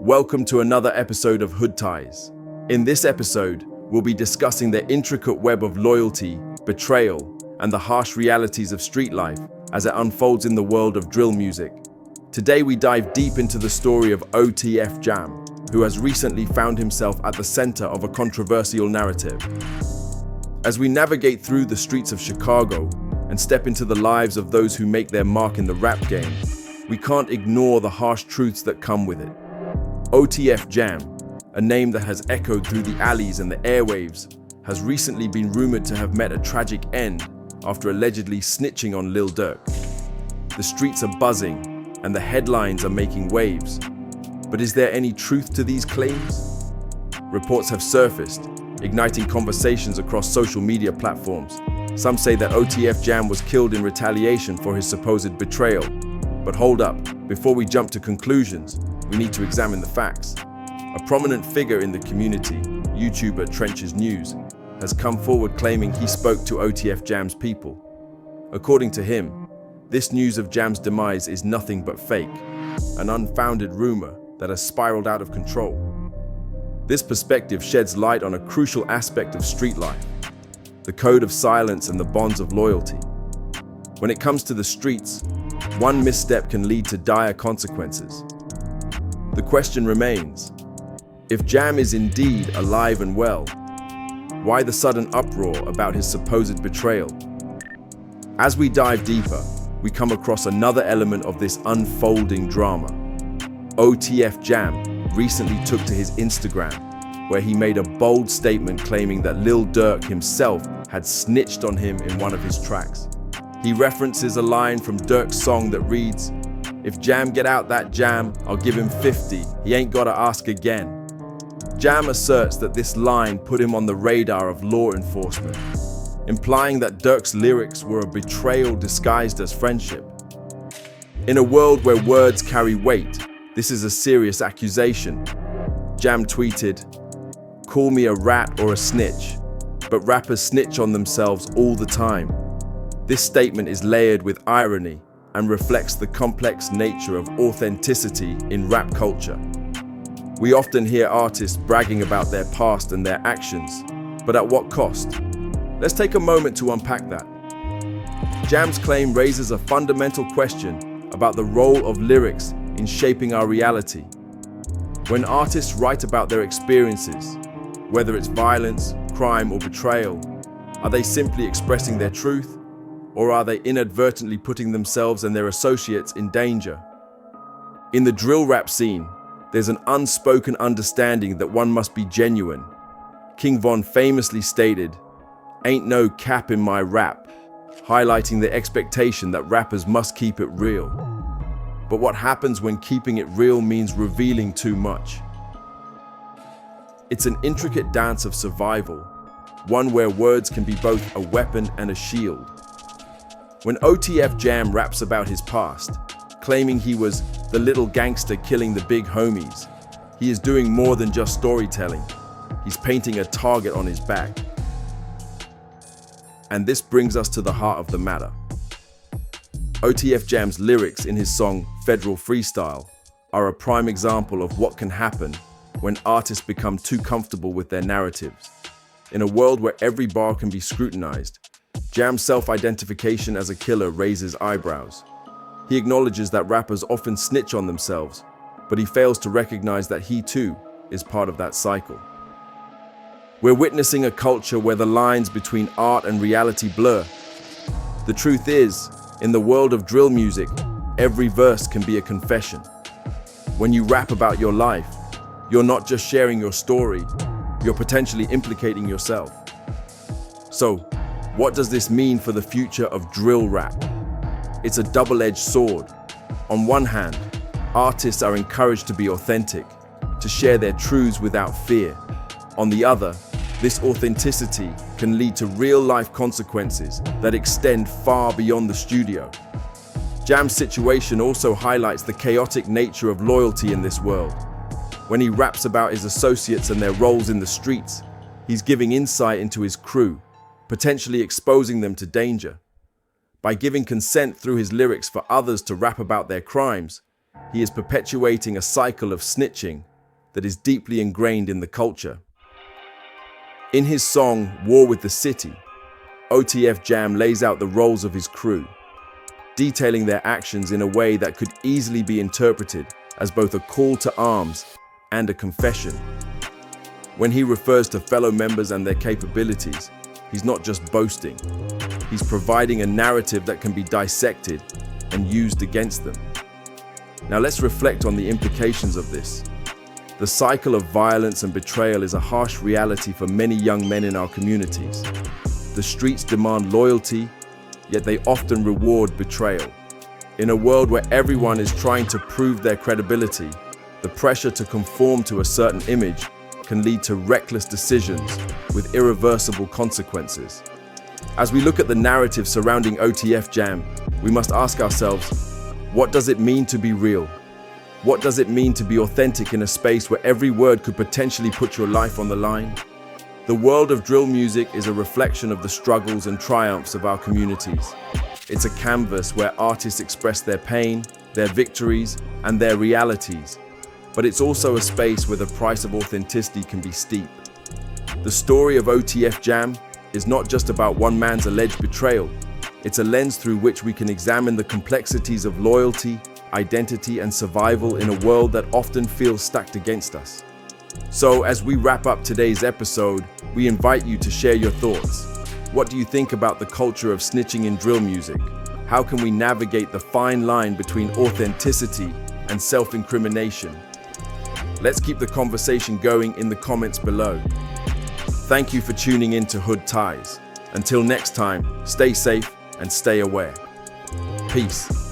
Welcome to another episode of Hood Ties. In this episode, we'll be discussing the intricate web of loyalty, betrayal, and the harsh realities of street life as it unfolds in the world of drill music. Today we dive deep into the story of OTF Jam, who has recently found himself at the center of a controversial narrative. As we navigate through the streets of Chicago and step into the lives of those who make their mark in the rap game, we can't ignore the harsh truths that come with it. OTF Jam, a name that has echoed through the alleys and the airwaves, has recently been rumored to have met a tragic end after allegedly snitching on Lil Durk. The streets are buzzing and the headlines are making waves. But is there any truth to these claims? Reports have surfaced, igniting conversations across social media platforms. Some say that OTF Jam was killed in retaliation for his supposed betrayal. But hold up, before we jump to conclusions, we need to examine the facts. A prominent figure in the community, YouTuber Trenches News, has come forward claiming he spoke to OTF Jam's people. According to him, this news of Jam's demise is nothing but fake, an unfounded rumor that has spiraled out of control. This perspective sheds light on a crucial aspect of street life, the code of silence and the bonds of loyalty. When it comes to the streets, one misstep can lead to dire consequences. The question remains, if Jam is indeed alive and well, why the sudden uproar about his supposed betrayal? As we dive deeper, we come across another element of this unfolding drama. OTF Jam recently took to his Instagram, where he made a bold statement claiming that Lil Durk himself had snitched on him in one of his tracks. He references a line from Durk's song that reads, "If Jam get out that jam, I'll give him 50, he ain't gotta ask again." Jam asserts that this line put him on the radar of law enforcement, implying that Durk's lyrics were a betrayal disguised as friendship. In a world where words carry weight, this is a serious accusation. Jam tweeted, "Call me a rat or a snitch, but rappers snitch on themselves all the time." This statement is layered with irony and reflects the complex nature of authenticity in rap culture. We often hear artists bragging about their past and their actions, but at what cost? Let's take a moment to unpack that. Jam's claim raises a fundamental question about the role of lyrics in shaping our reality. When artists write about their experiences, whether it's violence, crime, or betrayal, are they simply expressing their truth? Or are they inadvertently putting themselves and their associates in danger? In the drill rap scene, there's an unspoken understanding that one must be genuine. King Von famously stated, "Ain't no cap in my rap," highlighting the expectation that rappers must keep it real. But what happens when keeping it real means revealing too much? It's an intricate dance of survival, one where words can be both a weapon and a shield. When OTF Jam raps about his past, claiming he was the little gangster killing the big homies, he is doing more than just storytelling. He's painting a target on his back. And this brings us to the heart of the matter. OTF Jam's lyrics in his song Federal Freestyle are a prime example of what can happen when artists become too comfortable with their narratives. In a world where every bar can be scrutinized, Jam's self-identification as a killer raises eyebrows. He acknowledges that rappers often snitch on themselves, but he fails to recognize that he too is part of that cycle. We're witnessing a culture where the lines between art and reality blur. The truth is, in the world of drill music, every verse can be a confession. When you rap about your life, you're not just sharing your story, you're potentially implicating yourself. So, what does this mean for the future of drill rap? It's a double-edged sword. On one hand, artists are encouraged to be authentic, to share their truths without fear. On the other, this authenticity can lead to real-life consequences that extend far beyond the studio. Jam's situation also highlights the chaotic nature of loyalty in this world. When he raps about his associates and their roles in the streets, he's giving insight into his crew, potentially exposing them to danger. By giving consent through his lyrics for others to rap about their crimes, he is perpetuating a cycle of snitching that is deeply ingrained in the culture. In his song, War with the City, OTF Jam lays out the roles of his crew, detailing their actions in a way that could easily be interpreted as both a call to arms and a confession. When he refers to fellow members and their capabilities, he's not just boasting. He's providing a narrative that can be dissected and used against them. Now let's reflect on the implications of this. The cycle of violence and betrayal is a harsh reality for many young men in our communities. The streets demand loyalty, yet they often reward betrayal. In a world where everyone is trying to prove their credibility, the pressure to conform to a certain image can lead to reckless decisions with irreversible consequences. As we look at the narrative surrounding OTF Jam, we must ask ourselves, what does it mean to be real? What does it mean to be authentic in a space where every word could potentially put your life on the line? The world of drill music is a reflection of the struggles and triumphs of our communities. It's a canvas where artists express their pain, their victories, and their realities. But it's also a space where the price of authenticity can be steep. The story of OTF Jam is not just about one man's alleged betrayal. It's a lens through which we can examine the complexities of loyalty, identity, and survival in a world that often feels stacked against us. So, as we wrap up today's episode, we invite you to share your thoughts. What do you think about the culture of snitching in drill music? How can we navigate the fine line between authenticity and self-incrimination? Let's keep the conversation going in the comments below. Thank you for tuning in to Hood Ties. Until next time, stay safe and stay aware. Peace.